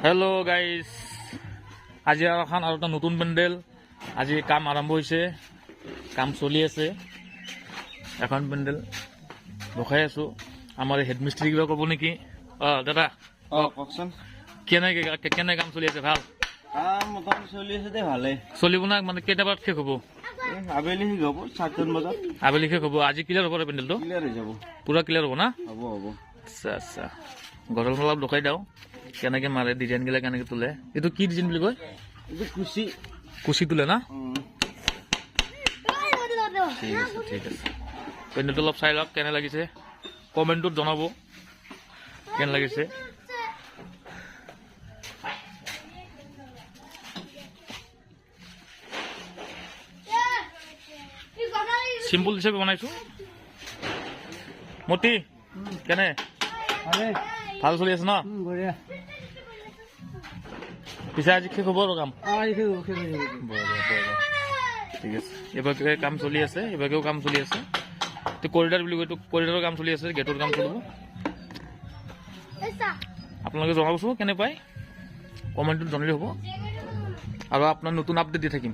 Hello' guys, আজি এখন আৰু এটা নতুন পেণ্ডেল। আজি কাম আৰম্ভ হৈছে, কাম চলি আছে। এখন পেণ্ডেল ৰখাই আছো। আমাৰ হেডমিস্ত্ৰী কিবা ক'ব নেকি? দাদা কওকচোন। কেনে কাম চলি আছে? ভাল মোটামুটি চলি আছে দে, ভালে চলিব না? মানে কেইটা বজাত শেষ হ'ব? আবেলি শেষ হ'ব 7টা বজাত। আবেলি শেষ হ'ব। আজি ক্লিয়াৰ হ'ব পেণ্ডেলটো? ক্লিয়াৰ হৈ যাব, পুৰা ক্লিয়াৰ হ'ব না? হ'ব। আচ্ছা আচ্ছা, গধল অলপ দেখাই দিওঁ কেনেকে মাৰে, ডিজাইনগিলা কেনেকে তোলে। এইটো কি ডিজাইন বুলি কয়? এইটো কুচি কুচি তোলে না? ঠিক আছে ঠিক আছে। পেণ্ডেলটো অলপ চাই লওক কেনে লাগিছে, কমেণ্টত জনাব কেনে লাগিছে। চিম্পুল হিচাপে বনাইছো। মতি কেনে? ভাল চলি আছে ন? পিছে আজি শেষ হ'ব আৰু কাম? ঠিক আছে, এইভাগে কাম চলি আছে, এইভাগেও কাম চলি আছে। কৰিডৰ বুলি কয়, কৰিডৰৰ কাম চলি আছে, গেটৰ কাম চলিব। আপোনালোকে জনাবচোন কেনে পায়, কমেণ্টত জনালে হ'ব। আৰু আপোনাৰ নতুন আপডেট দি থাকিম।